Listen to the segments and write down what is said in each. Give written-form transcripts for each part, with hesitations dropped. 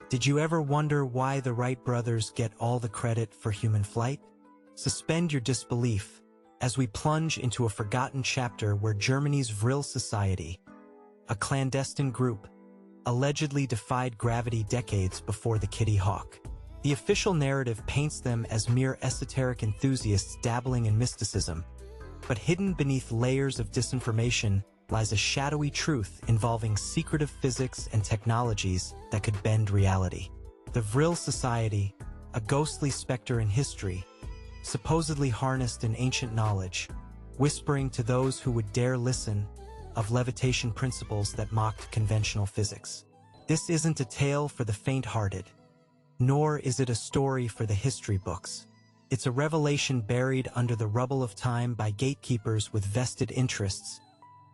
Did you ever wonder why the Wright brothers get all the credit for human flight? Suspend your disbelief as we plunge into a forgotten chapter where Germany's Vril Society, a clandestine group, allegedly defied gravity decades before the Kitty Hawk. The official narrative paints them as mere esoteric enthusiasts dabbling in mysticism, but hidden beneath layers of disinformation lies a shadowy truth involving secretive physics and technologies that could bend reality. The Vril Society, a ghostly specter in history, supposedly harnessed in ancient knowledge, whispering to those who would dare listen of levitation principles that mocked conventional physics. This isn't a tale for the faint-hearted, nor is it a story for the history books. It's a revelation buried under the rubble of time by gatekeepers with vested interests,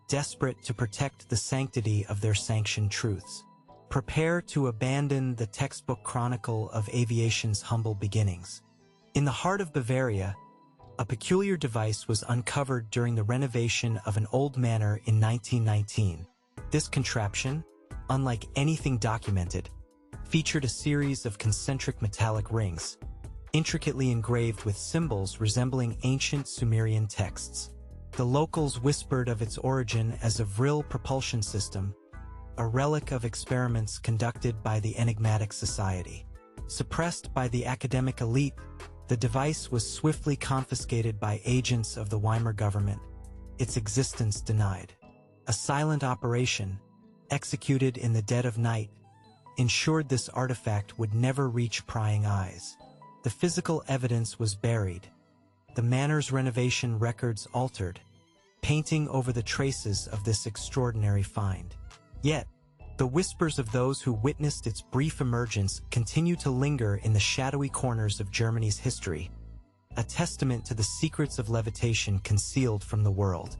desperate to protect the sanctity of their sanctioned truths. Prepare to abandon the textbook chronicle of aviation's humble beginnings. In the heart of Bavaria, a peculiar device was uncovered during the renovation of an old manor in 1919. This contraption, unlike anything documented, featured a series of concentric metallic rings, intricately engraved with symbols resembling ancient Sumerian texts. The locals whispered of its origin as a Vril propulsion system, a relic of experiments conducted by the enigmatic society. Suppressed by the academic elite, the device was swiftly confiscated by agents of the Weimar government, its existence denied. A silent operation, executed in the dead of night, ensured this artifact would never reach prying eyes. The physical evidence was buried, the manor's renovation records altered, painting over the traces of this extraordinary find. Yet, the whispers of those who witnessed its brief emergence continue to linger in the shadowy corners of Germany's history, a testament to the secrets of levitation concealed from the world.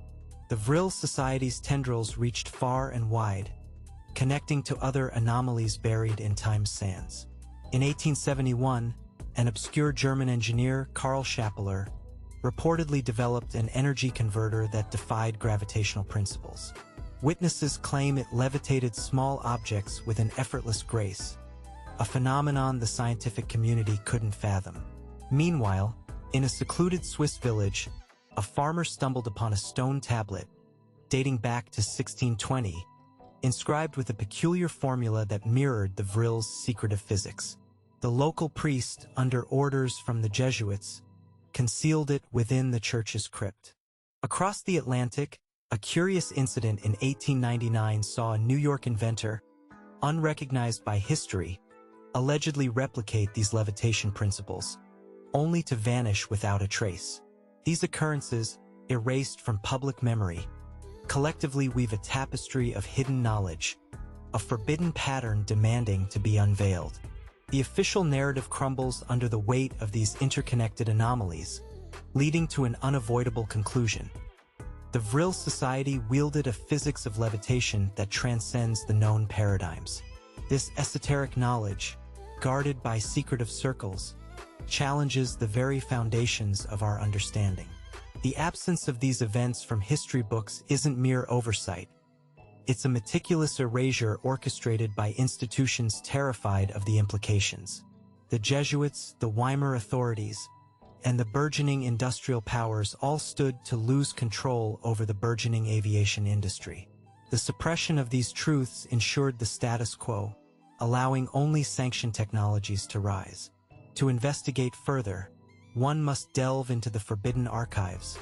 The Vril Society's tendrils reached far and wide, connecting to other anomalies buried in time's sands. In 1871, an obscure German engineer, Carl Schappeler, reportedly developed an energy converter that defied gravitational principles. Witnesses claim it levitated small objects with an effortless grace, a phenomenon the scientific community couldn't fathom. Meanwhile, in a secluded Swiss village, a farmer stumbled upon a stone tablet, dating back to 1620, inscribed with a peculiar formula that mirrored the Vril's secretive physics. The local priest, under orders from the Jesuits, concealed it within the church's crypt. Across the Atlantic, a curious incident in 1899 saw a New York inventor, unrecognized by history, allegedly replicate these levitation principles, only to vanish without a trace. These occurrences, erased from public memory, collectively weave a tapestry of hidden knowledge, a forbidden pattern demanding to be unveiled. The official narrative crumbles under the weight of these interconnected anomalies, leading to an unavoidable conclusion. The Vril Society wielded a physics of levitation that transcends the known paradigms. This esoteric knowledge, guarded by secretive circles, challenges the very foundations of our understanding. The absence of these events from history books isn't mere oversight. It's a meticulous erasure orchestrated by institutions terrified of the implications. The Jesuits, the Weimar authorities, and the burgeoning industrial powers all stood to lose control over the burgeoning aviation industry. The suppression of these truths ensured the status quo, allowing only sanctioned technologies to rise. To investigate further, one must delve into the forbidden archives,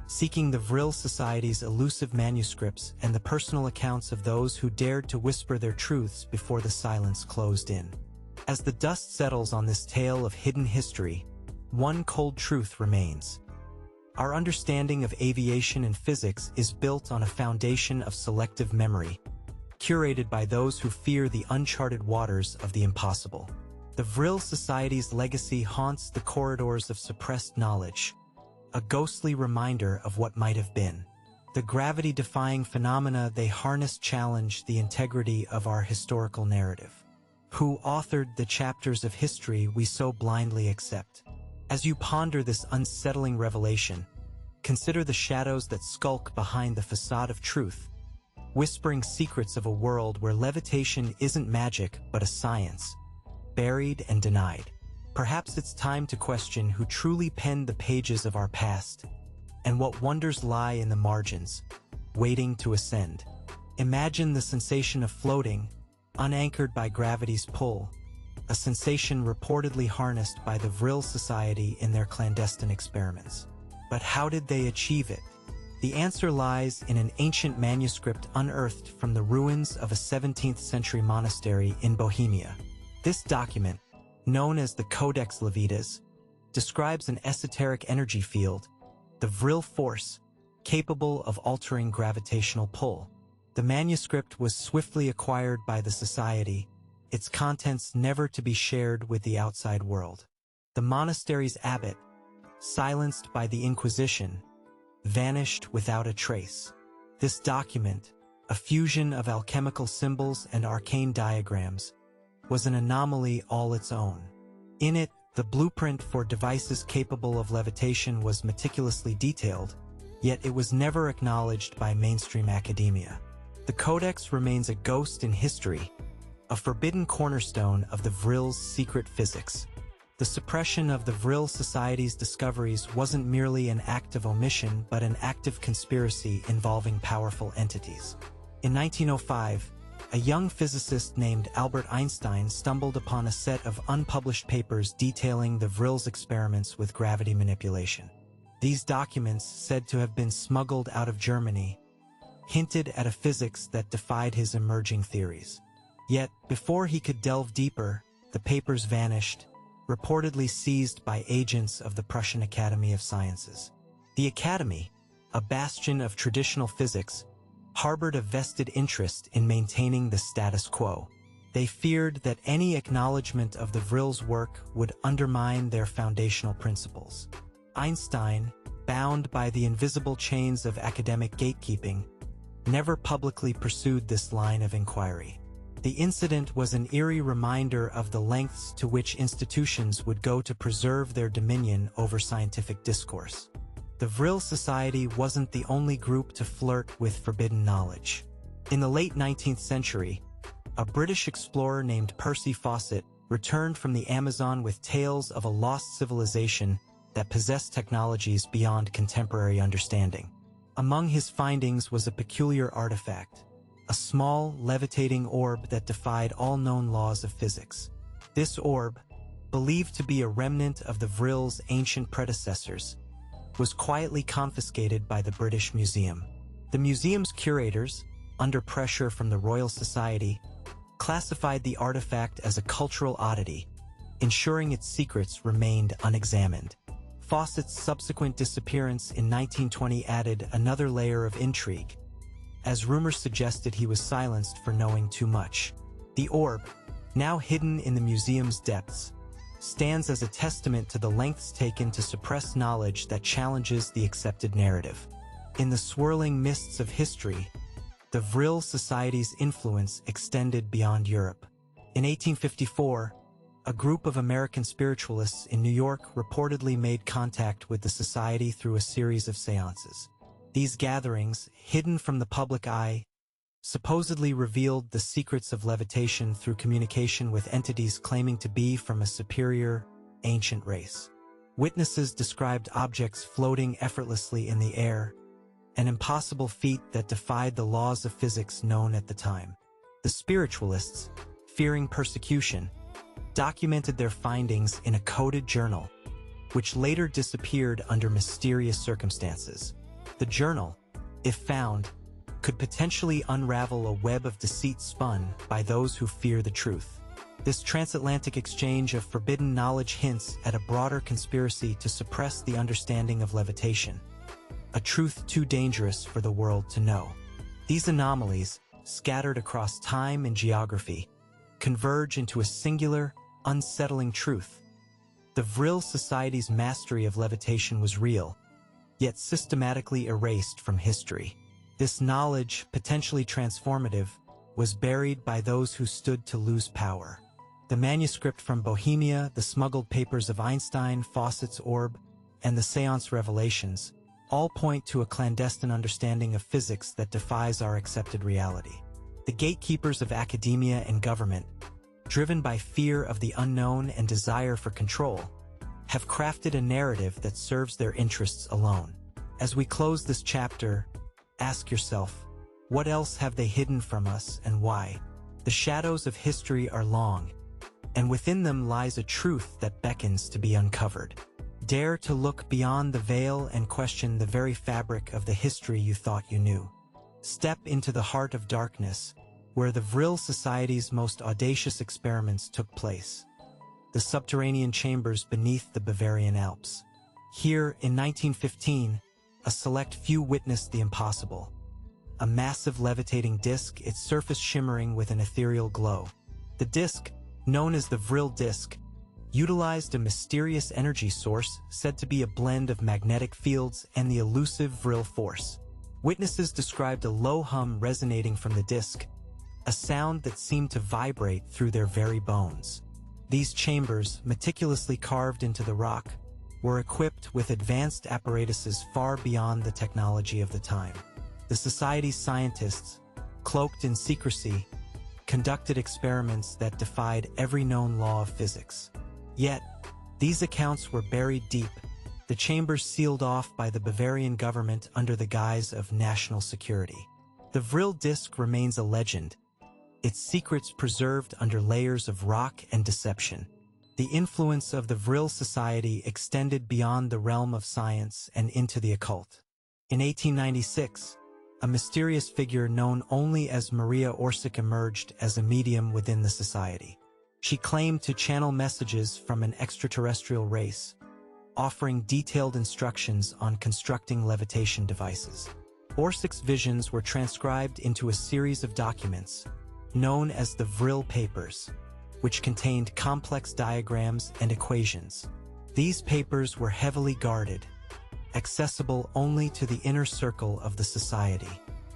seeking the Vril Society's elusive manuscripts and the personal accounts of those who dared to whisper their truths before the silence closed in. As the dust settles on this tale of hidden history, one cold truth remains. Our understanding of aviation and physics is built on a foundation of selective memory, curated by those who fear the uncharted waters of the impossible. The Vril Society's legacy haunts the corridors of suppressed knowledge, a ghostly reminder of what might have been. The gravity-defying phenomena they harness challenge the integrity of our historical narrative. Who authored the chapters of history we so blindly accept? As you ponder this unsettling revelation, consider the shadows that skulk behind the facade of truth, whispering secrets of a world where levitation isn't magic but a science, buried and denied. Perhaps it's time to question who truly penned the pages of our past, and what wonders lie in the margins, waiting to ascend. Imagine the sensation of floating, unanchored by gravity's pull, a sensation reportedly harnessed by the Vril Society in their clandestine experiments. But how did they achieve it? The answer lies in an ancient manuscript unearthed from the ruins of a 17th-century monastery in Bohemia. This document, known as the Codex Levitas, describes an esoteric energy field, the Vril force, capable of altering gravitational pull. The manuscript was swiftly acquired by the Society, its contents never to be shared with the outside world. The monastery's abbot, silenced by the Inquisition, vanished without a trace. This document, a fusion of alchemical symbols and arcane diagrams, was an anomaly all its own. In it, the blueprint for devices capable of levitation was meticulously detailed, yet it was never acknowledged by mainstream academia. The Codex remains a ghost in history, a forbidden cornerstone of the Vril's secret physics. The suppression of the Vril Society's discoveries wasn't merely an act of omission but an active conspiracy involving powerful entities. In 1905, a young physicist named Albert Einstein stumbled upon a set of unpublished papers detailing the Vril's experiments with gravity manipulation. These documents, said to have been smuggled out of Germany, hinted at a physics that defied his emerging theories. Yet, before he could delve deeper, the papers vanished, reportedly seized by agents of the Prussian Academy of Sciences. The Academy, a bastion of traditional physics, harbored a vested interest in maintaining the status quo. They feared that any acknowledgement of the Vril's work would undermine their foundational principles. Einstein, bound by the invisible chains of academic gatekeeping, never publicly pursued this line of inquiry. The incident was an eerie reminder of the lengths to which institutions would go to preserve their dominion over scientific discourse. The Vril Society wasn't the only group to flirt with forbidden knowledge. In the late 19th century, a British explorer named Percy Fawcett returned from the Amazon with tales of a lost civilization that possessed technologies beyond contemporary understanding. Among his findings was a peculiar artifact, a small, levitating orb that defied all known laws of physics. This orb, believed to be a remnant of the Vril's ancient predecessors, was quietly confiscated by the British Museum. The museum's curators, under pressure from the Royal Society, classified the artifact as a cultural oddity, ensuring its secrets remained unexamined. Fawcett's subsequent disappearance in 1920 added another layer of intrigue, as rumors suggested he was silenced for knowing too much. The orb, now hidden in the museum's depths, stands as a testament to the lengths taken to suppress knowledge that challenges the accepted narrative. In the swirling mists of history, the Vril Society's influence extended beyond Europe. In 1854, a group of American spiritualists in New York reportedly made contact with the Society through a series of seances. These gatherings, hidden from the public eye, supposedly revealed the secrets of levitation through communication with entities claiming to be from a superior, ancient race. Witnesses described objects floating effortlessly in the air, an impossible feat that defied the laws of physics known at the time. The spiritualists, fearing persecution, documented their findings in a coded journal, which later disappeared under mysterious circumstances. The journal, if found, could potentially unravel a web of deceit spun by those who fear the truth. This transatlantic exchange of forbidden knowledge hints at a broader conspiracy to suppress the understanding of levitation, a truth too dangerous for the world to know. These anomalies, scattered across time and geography, converge into a singular, unsettling truth. The Vril Society's mastery of levitation was real, yet systematically erased from history. This knowledge, potentially transformative, was buried by those who stood to lose power. The manuscript from Bohemia, the smuggled papers of Einstein, Fawcett's orb, and the seance revelations all point to a clandestine understanding of physics that defies our accepted reality. The gatekeepers of academia and government, driven by fear of the unknown and desire for control, have crafted a narrative that serves their interests alone. As we close this chapter, ask yourself, what else have they hidden from us and why? The shadows of history are long, and within them lies a truth that beckons to be uncovered. Dare to look beyond the veil and question the very fabric of the history you thought you knew. Step into the heart of darkness, where the Vril Society's most audacious experiments took place. The subterranean chambers beneath the Bavarian Alps. Here, in 1915, a select few witnessed the impossible. A massive levitating disk, its surface shimmering with an ethereal glow. The disk, known as the Vril disk, utilized a mysterious energy source said to be a blend of magnetic fields and the elusive Vril force. Witnesses described a low hum resonating from the disk, a sound that seemed to vibrate through their very bones. These chambers, meticulously carved into the rock, were equipped with advanced apparatuses far beyond the technology of the time. The Society's scientists, cloaked in secrecy, conducted experiments that defied every known law of physics. Yet, these accounts were buried deep, the chambers sealed off by the Bavarian government under the guise of national security. The Vril disk remains a legend, its secrets preserved under layers of rock and deception. The influence of the Vril Society extended beyond the realm of science and into the occult. In 1896, a mysterious figure known only as Maria Orsic emerged as a medium within the society. She claimed to channel messages from an extraterrestrial race, offering detailed instructions on constructing levitation devices. Orsic's visions were transcribed into a series of documents, known as the Vril Papers, which contained complex diagrams and equations. These papers were heavily guarded, accessible only to the inner circle of the society.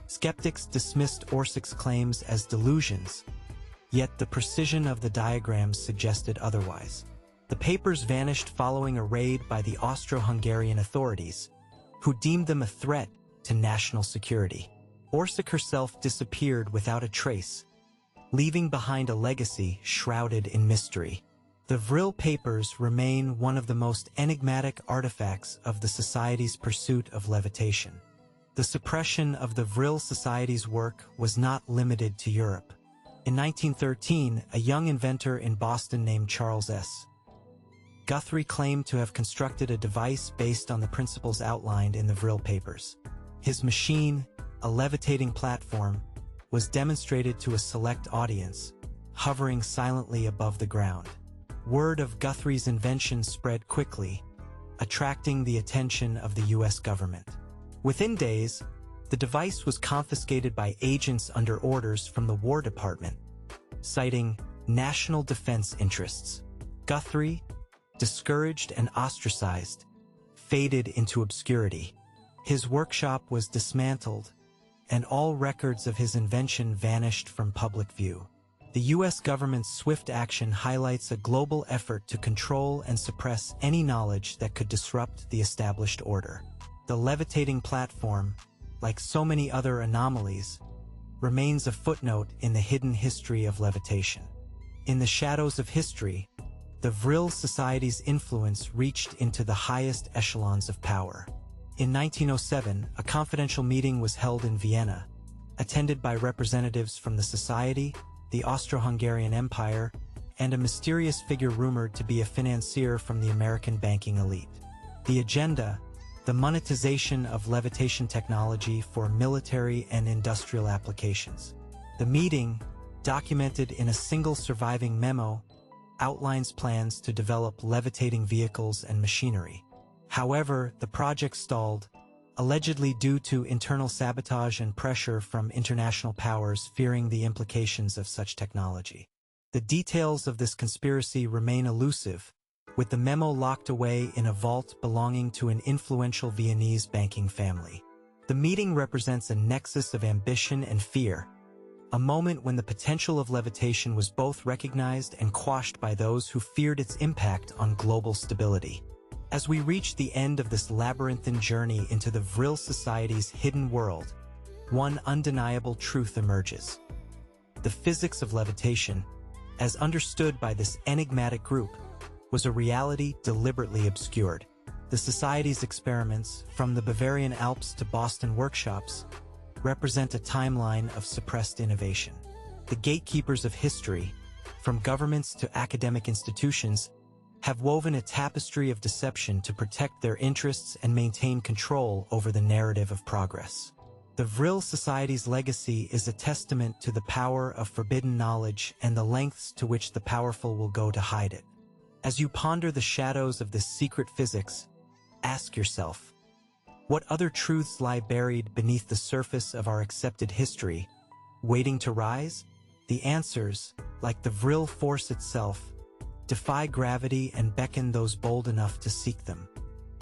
Skeptics dismissed Orsic's claims as delusions, yet the precision of the diagrams suggested otherwise. The papers vanished following a raid by the Austro-Hungarian authorities, who deemed them a threat to national security. Orsic herself disappeared without a trace, leaving behind a legacy shrouded in mystery. The Vril Papers remain one of the most enigmatic artifacts of the Society's pursuit of levitation. The suppression of the Vril Society's work was not limited to Europe. In 1913, a young inventor in Boston named Charles S. Guthrie claimed to have constructed a device based on the principles outlined in the Vril Papers. His machine, a levitating platform, was demonstrated to a select audience, hovering silently above the ground. Word of Guthrie's invention spread quickly, attracting the attention of the U.S. government. Within days, the device was confiscated by agents under orders from the War Department, citing national defense interests. Guthrie, discouraged and ostracized, faded into obscurity. His workshop was dismantled, and all records of his invention vanished from public view. The U.S. government's swift action highlights a global effort to control and suppress any knowledge that could disrupt the established order. The levitating platform, like so many other anomalies, remains a footnote in the hidden history of levitation. In the shadows of history, the Vril Society's influence reached into the highest echelons of power. In 1907, a confidential meeting was held in Vienna, attended by representatives from the Society, the Austro-Hungarian Empire, and a mysterious figure rumored to be a financier from the American banking elite. The agenda: the monetization of levitation technology for military and industrial applications. The meeting, documented in a single surviving memo, outlines plans to develop levitating vehicles and machinery. However, the project stalled, allegedly due to internal sabotage and pressure from international powers fearing the implications of such technology. The details of this conspiracy remain elusive, with the memo locked away in a vault belonging to an influential Viennese banking family. The meeting represents a nexus of ambition and fear, a moment when the potential of levitation was both recognized and quashed by those who feared its impact on global stability. As we reach the end of this labyrinthine journey into the Vril Society's hidden world, one undeniable truth emerges. The physics of levitation, as understood by this enigmatic group, was a reality deliberately obscured. The Society's experiments, from the Bavarian Alps to Boston workshops, represent a timeline of suppressed innovation. The gatekeepers of history, from governments to academic institutions, have woven a tapestry of deception to protect their interests and maintain control over the narrative of progress. The Vril Society's legacy is a testament to the power of forbidden knowledge and the lengths to which the powerful will go to hide it. As you ponder the shadows of this secret physics, ask yourself, what other truths lie buried beneath the surface of our accepted history, waiting to rise? The answers, like the Vril force itself, defy gravity and beckon those bold enough to seek them.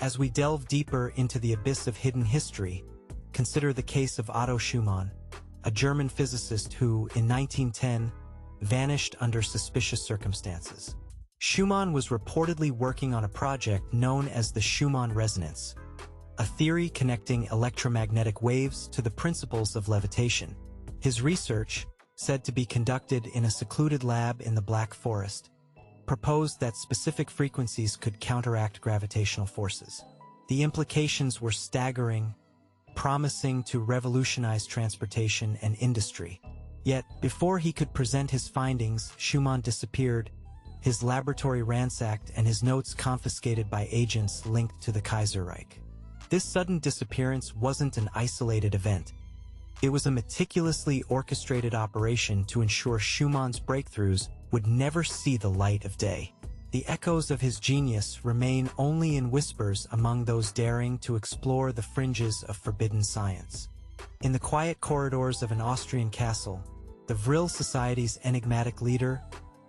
As we delve deeper into the abyss of hidden history, consider the case of Otto Schumann, a German physicist who, in 1910, vanished under suspicious circumstances. Schumann was reportedly working on a project known as the Schumann resonance, a theory connecting electromagnetic waves to the principles of levitation. His research, said to be conducted in a secluded lab in the Black Forest, proposed that specific frequencies could counteract gravitational forces. The implications were staggering, promising to revolutionize transportation and industry. Yet, before he could present his findings, Schumann disappeared, his laboratory ransacked and his notes confiscated by agents linked to the Kaiserreich. This sudden disappearance wasn't an isolated event. It was a meticulously orchestrated operation to ensure Schumann's breakthroughs would never see the light of day. The echoes of his genius remain only in whispers among those daring to explore the fringes of forbidden science. In the quiet corridors of an Austrian castle, the Vril Society's enigmatic leader,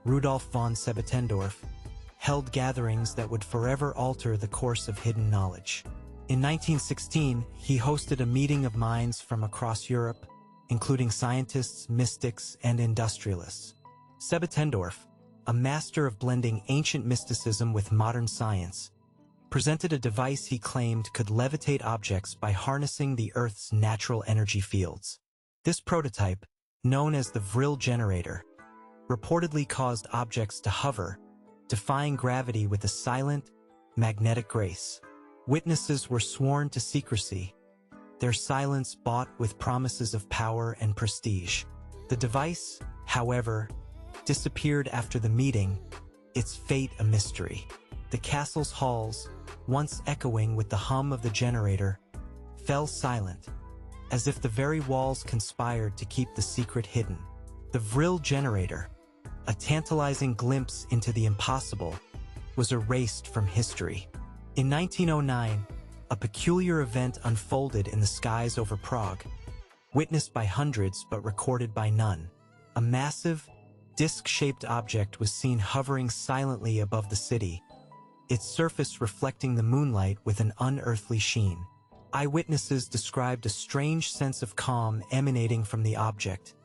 Rudolf von Sebetendorf, held gatherings that would forever alter the course of hidden knowledge. In 1916, he hosted a meeting of minds from across Europe, including scientists, mystics, and industrialists. Sebetendorf, a master of blending ancient mysticism with modern science, presented a device he claimed could levitate objects by harnessing the Earth's natural energy fields. This prototype, known as the Vril generator, reportedly caused objects to hover, defying gravity with a silent, magnetic grace. Witnesses were sworn to secrecy, their silence bought with promises of power and prestige. The device, however, disappeared after the meeting, its fate a mystery. The castle's halls, once echoing with the hum of the generator, fell silent, as if the very walls conspired to keep the secret hidden. The Vril generator, a tantalizing glimpse into the impossible, was erased from history. In 1909, a peculiar event unfolded in the skies over Prague, witnessed by hundreds but recorded by none. A massive, disc-shaped object was seen hovering silently above the city, its surface reflecting the moonlight with an unearthly sheen. Eyewitnesses described a strange sense of calm emanating from the object,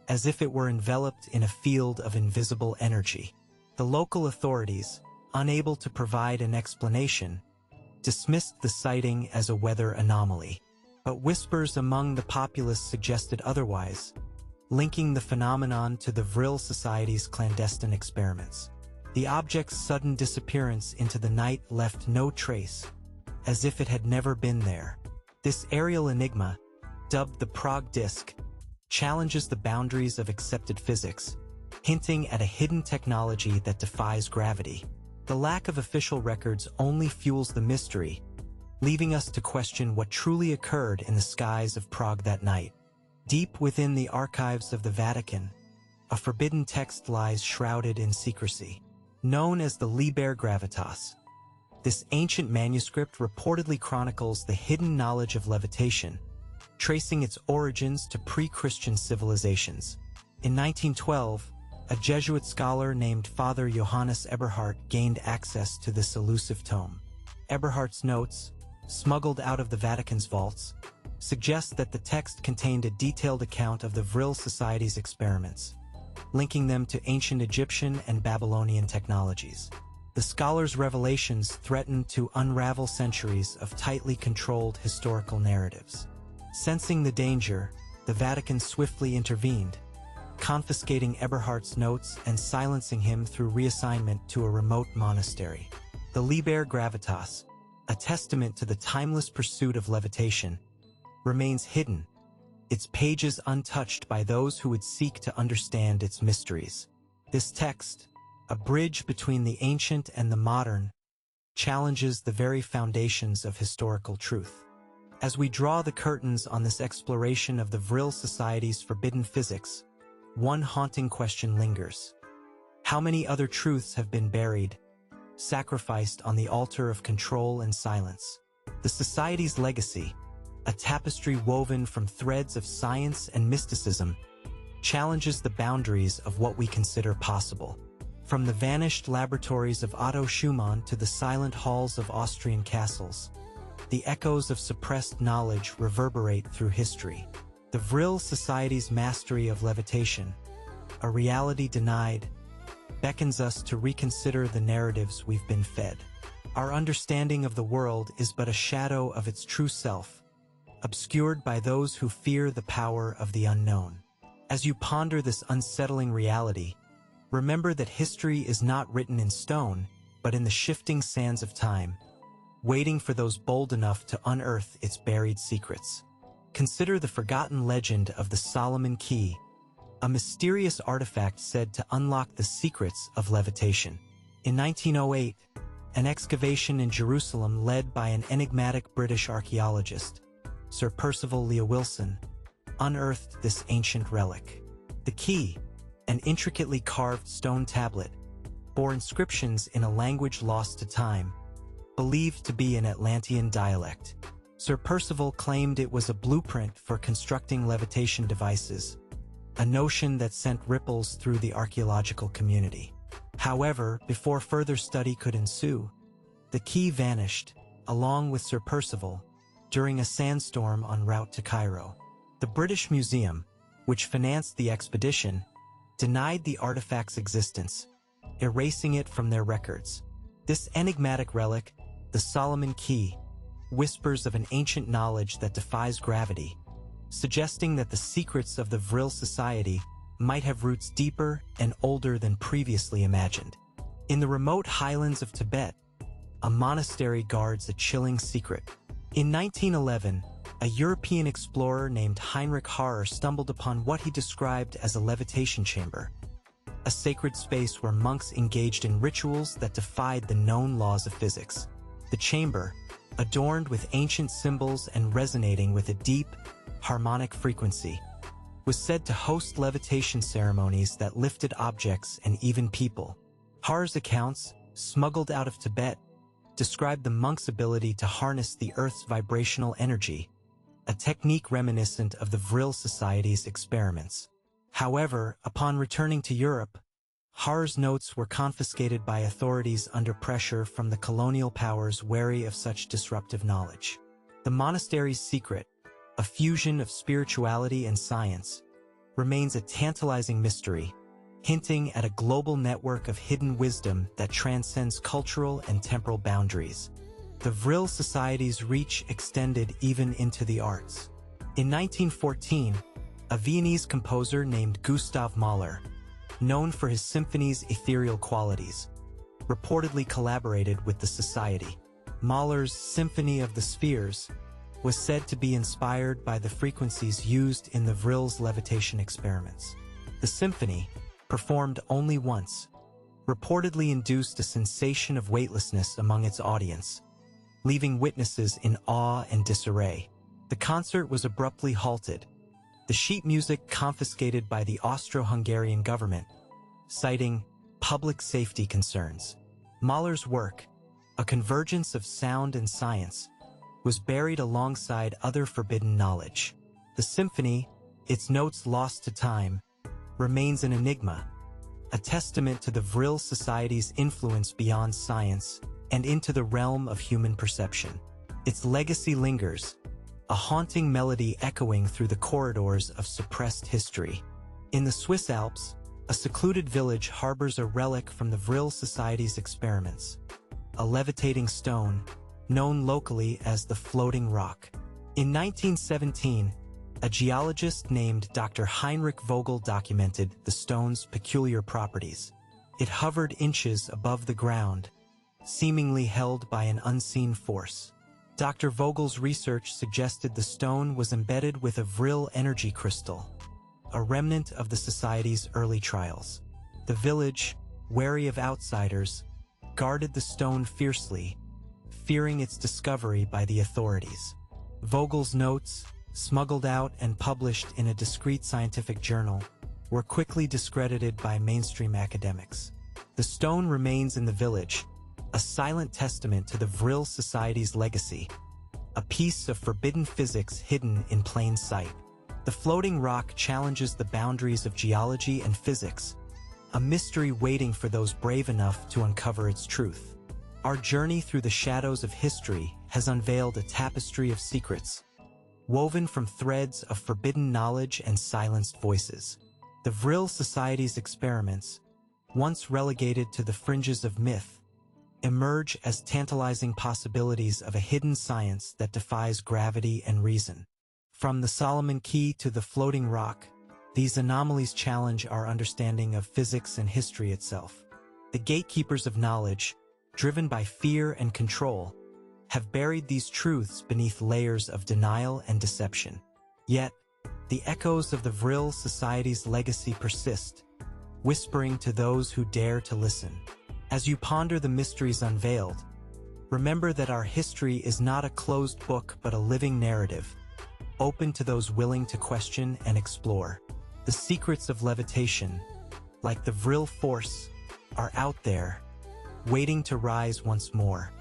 as if it were enveloped in a field of invisible energy. The local authorities, unable to provide an explanation, dismissed the sighting as a weather anomaly. But whispers among the populace suggested otherwise, linking the phenomenon to the Vril Society's clandestine experiments. The object's sudden disappearance into the night left no trace, as if it had never been there. This aerial enigma, dubbed the Prague Disk, challenges the boundaries of accepted physics, hinting at a hidden technology that defies gravity. The lack of official records only fuels the mystery, leaving us to question what truly occurred in the skies of Prague that night. Deep within the archives of the Vatican, a forbidden text lies shrouded in secrecy. Known as the Liber Gravitas, this ancient manuscript reportedly chronicles the hidden knowledge of levitation, tracing its origins to pre-Christian civilizations. In 1912, a Jesuit scholar named Father Johannes Eberhard gained access to this elusive tome. Eberhard's notes, smuggled out of the Vatican's vaults, suggest that the text contained a detailed account of the Vril Society's experiments, linking them to ancient Egyptian and Babylonian technologies. The scholar's revelations threatened to unravel centuries of tightly controlled historical narratives. Sensing the danger, the Vatican swiftly intervened, confiscating Eberhardt's notes and silencing him through reassignment to a remote monastery. The Liber Gravitas, a testament to the timeless pursuit of levitation, remains hidden, its pages untouched by those who would seek to understand its mysteries. This text, a bridge between the ancient and the modern, challenges the very foundations of historical truth. As we draw the curtains on this exploration of the Vril Society's forbidden physics, one haunting question lingers. How many other truths have been buried, sacrificed on the altar of control and silence? The Society's legacy, a tapestry woven from threads of science and mysticism, challenges the boundaries of what we consider possible. From the vanished laboratories of Otto Schumann to the silent halls of Austrian castles, the echoes of suppressed knowledge reverberate through history. The Vril Society's mastery of levitation, a reality denied, beckons us to reconsider the narratives we've been fed. Our understanding of the world is but a shadow of its true self, obscured by those who fear the power of the unknown. As you ponder this unsettling reality, remember that history is not written in stone, but in the shifting sands of time, waiting for those bold enough to unearth its buried secrets. Consider the forgotten legend of the Solomon Key, a mysterious artifact said to unlock the secrets of levitation. In 1908, an excavation in Jerusalem led by an enigmatic British archaeologist, Sir Percival Lea Wilson, unearthed this ancient relic. The key, an intricately carved stone tablet, bore inscriptions in a language lost to time, believed to be an Atlantean dialect. Sir Percival claimed it was a blueprint for constructing levitation devices, a notion that sent ripples through the archaeological community. However, before further study could ensue, the key vanished, along with Sir Percival, during a sandstorm en route to Cairo. The British Museum, which financed the expedition, denied the artifact's existence, erasing it from their records. This enigmatic relic, the Solomon Key, whispers of an ancient knowledge that defies gravity, suggesting that the secrets of the Vril Society might have roots deeper and older than previously imagined. In the remote highlands of Tibet, a monastery guards a chilling secret. In 1911, a European explorer named Heinrich Harrer stumbled upon what he described as a levitation chamber, a sacred space where monks engaged in rituals that defied the known laws of physics. The chamber, adorned with ancient symbols and resonating with a deep, harmonic frequency, was said to host levitation ceremonies that lifted objects and even people. Harr's accounts, smuggled out of Tibet, described the monks' ability to harness the Earth's vibrational energy, a technique reminiscent of the Vril Society's experiments. However, upon returning to Europe, Harr's notes were confiscated by authorities under pressure from the colonial powers wary of such disruptive knowledge. The monastery's secret, a fusion of spirituality and science, remains a tantalizing mystery, hinting at a global network of hidden wisdom that transcends cultural and temporal boundaries. The Vril Society's reach extended even into the arts. In 1914, a Viennese composer named Gustav Mahler, known for his symphony's ethereal qualities, reportedly collaborated with the Society. Mahler's Symphony of the Spheres was said to be inspired by the frequencies used in the Vril's levitation experiments. The symphony, performed only once, reportedly induced a sensation of weightlessness among its audience, leaving witnesses in awe and disarray. The concert was abruptly halted, the sheet music confiscated by the Austro-Hungarian government, citing public safety concerns. Mahler's work, a convergence of sound and science, was buried alongside other forbidden knowledge. The symphony, its notes lost to time, remains an enigma, a testament to the Vril Society's influence beyond science and into the realm of human perception. Its legacy lingers, a haunting melody echoing through the corridors of suppressed history. In the Swiss Alps, a secluded village harbors a relic from the Vril Society's experiments, a levitating stone, known locally as the Floating Rock. In 1917, A geologist named Dr. Heinrich Vogel documented the stone's peculiar properties. It hovered inches above the ground, seemingly held by an unseen force. Dr. Vogel's research suggested the stone was embedded with a Vril energy crystal, a remnant of the Society's early trials. The village, wary of outsiders, guarded the stone fiercely, fearing its discovery by the authorities. Vogel's notes, smuggled out and published in a discreet scientific journal, were quickly discredited by mainstream academics. The stone remains in the village, a silent testament to the Vril Society's legacy, a piece of forbidden physics hidden in plain sight. The floating rock challenges the boundaries of geology and physics, a mystery waiting for those brave enough to uncover its truth. Our journey through the shadows of history has unveiled a tapestry of secrets, woven from threads of forbidden knowledge and silenced voices. The Vril Society's experiments, once relegated to the fringes of myth, emerge as tantalizing possibilities of a hidden science that defies gravity and reason. From the Solomon Key to the floating rock, these anomalies challenge our understanding of physics and history itself. The gatekeepers of knowledge, driven by fear and control, have buried these truths beneath layers of denial and deception. Yet, the echoes of the Vril Society's legacy persist, whispering to those who dare to listen. As you ponder the mysteries unveiled, remember that our history is not a closed book but a living narrative, open to those willing to question and explore. The secrets of levitation, like the Vril force, are out there, waiting to rise once more.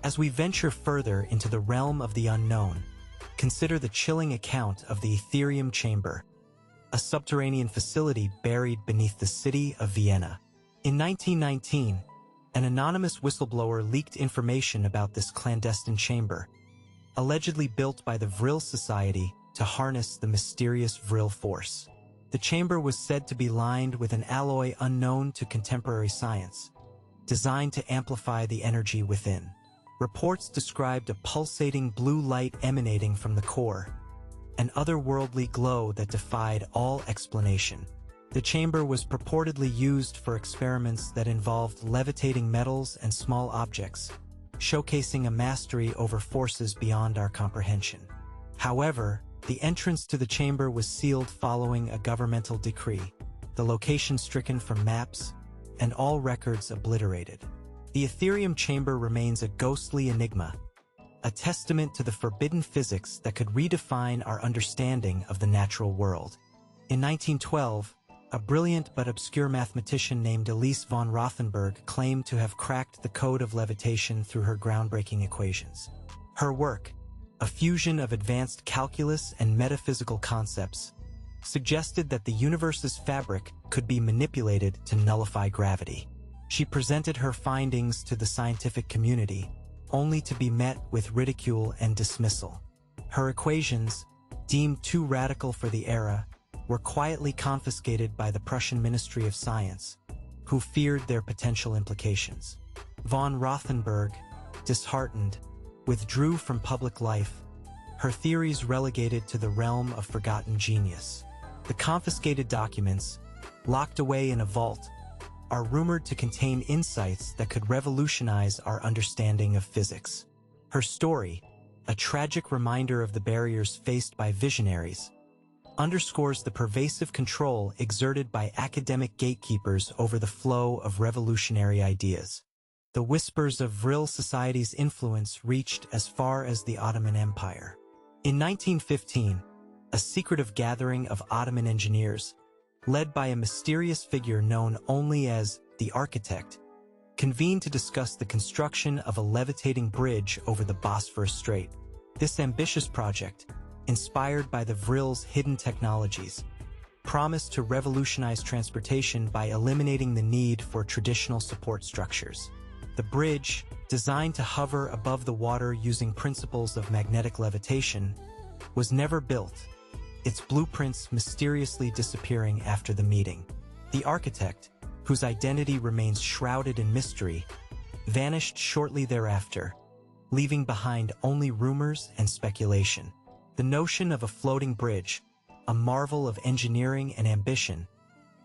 As we venture further into the realm of the unknown, consider the chilling account of the Etherium Chamber, a subterranean facility buried beneath the city of Vienna. In 1919, an anonymous whistleblower leaked information about this clandestine chamber, allegedly built by the Vril Society to harness the mysterious Vril force. The chamber was said to be lined with an alloy unknown to contemporary science, designed to amplify the energy within. Reports described a pulsating blue light emanating from the core, an otherworldly glow that defied all explanation. The chamber was purportedly used for experiments that involved levitating metals and small objects, showcasing a mastery over forces beyond our comprehension. However, the entrance to the chamber was sealed following a governmental decree, the location stricken from maps, and all records obliterated. The Etherium Chamber remains a ghostly enigma, a testament to the forbidden physics that could redefine our understanding of the natural world. In 1912, a brilliant but obscure mathematician named Elise von Rothenburg claimed to have cracked the code of levitation through her groundbreaking equations. Her work, a fusion of advanced calculus and metaphysical concepts, suggested that the universe's fabric could be manipulated to nullify gravity. She presented her findings to the scientific community, only to be met with ridicule and dismissal. Her equations, deemed too radical for the era, were quietly confiscated by the Prussian Ministry of Science, who feared their potential implications. Von Rothenburg, disheartened, withdrew from public life, her theories relegated to the realm of forgotten genius. The confiscated documents, locked away in a vault, are rumored to contain insights that could revolutionize our understanding of physics. Her story, a tragic reminder of the barriers faced by visionaries, underscores the pervasive control exerted by academic gatekeepers over the flow of revolutionary ideas. The whispers of Vril Society's influence reached as far as the Ottoman Empire. In 1915, a secretive gathering of Ottoman engineers, led by a mysterious figure known only as the Architect, convened to discuss the construction of a levitating bridge over the Bosphorus Strait. This ambitious project, inspired by the Vril's hidden technologies, promised to revolutionize transportation by eliminating the need for traditional support structures. The bridge, designed to hover above the water using principles of magnetic levitation, was never built, its blueprints mysteriously disappearing after the meeting. The architect, whose identity remains shrouded in mystery, vanished shortly thereafter, leaving behind only rumors and speculation. The notion of a floating bridge, a marvel of engineering and ambition,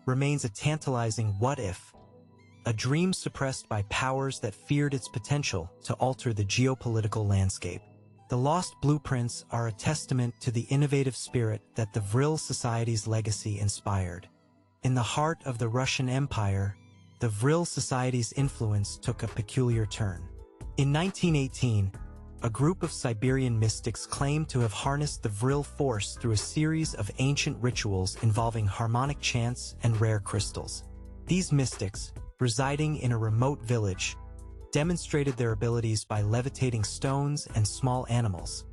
remains a tantalizing what-if, a dream suppressed by powers that feared its potential to alter the geopolitical landscape. The lost blueprints are a testament to the innovative spirit that the Vril Society's legacy inspired. In the heart of the Russian Empire, the Vril Society's influence took a peculiar turn. In 1918, a group of Siberian mystics claimed to have harnessed the Vril force through a series of ancient rituals involving harmonic chants and rare crystals. These mystics, residing in a remote village, demonstrated their abilities by levitating stones and small animals,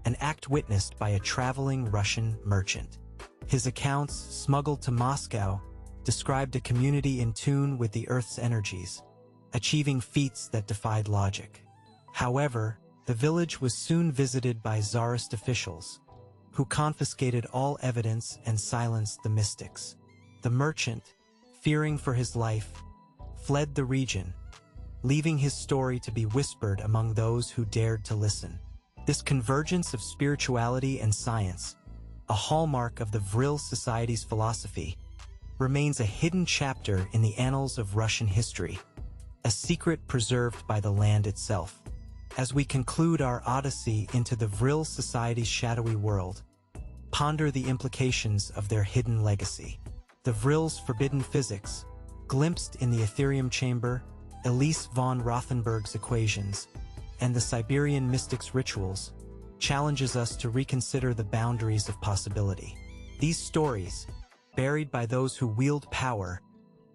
an act witnessed by a traveling Russian merchant. His accounts, smuggled to Moscow, described a community in tune with the Earth's energies, achieving feats that defied logic. However, the village was soon visited by Tsarist officials, who confiscated all evidence and silenced the mystics. The merchant, fearing for his life, fled the region, leaving his story to be whispered among those who dared to listen. This convergence of spirituality and science, a hallmark of the Vril Society's philosophy, remains a hidden chapter in the annals of Russian history, a secret preserved by the land itself. As we conclude our odyssey into the Vril Society's shadowy world, ponder the implications of their hidden legacy. The Vril's forbidden physics, glimpsed in the Ethereum chamber, Elise von Rothenberg's equations, and the Siberian mystics' rituals, challenges us to reconsider the boundaries of possibility. These stories, buried by those who wield power,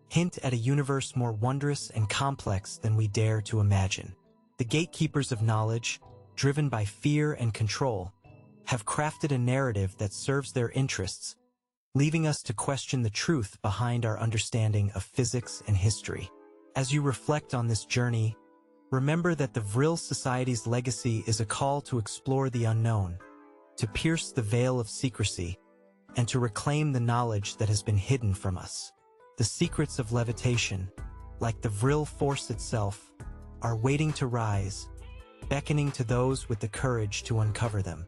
hint at a universe more wondrous and complex than we dare to imagine. The gatekeepers of knowledge, driven by fear and control, have crafted a narrative that serves their interests, leaving us to question the truth behind our understanding of physics and history. As you reflect on this journey, remember that the Vril Society's legacy is a call to explore the unknown, to pierce the veil of secrecy, and to reclaim the knowledge that has been hidden from us. The secrets of levitation, like the Vril force itself, are waiting to rise, beckoning to those with the courage to uncover them.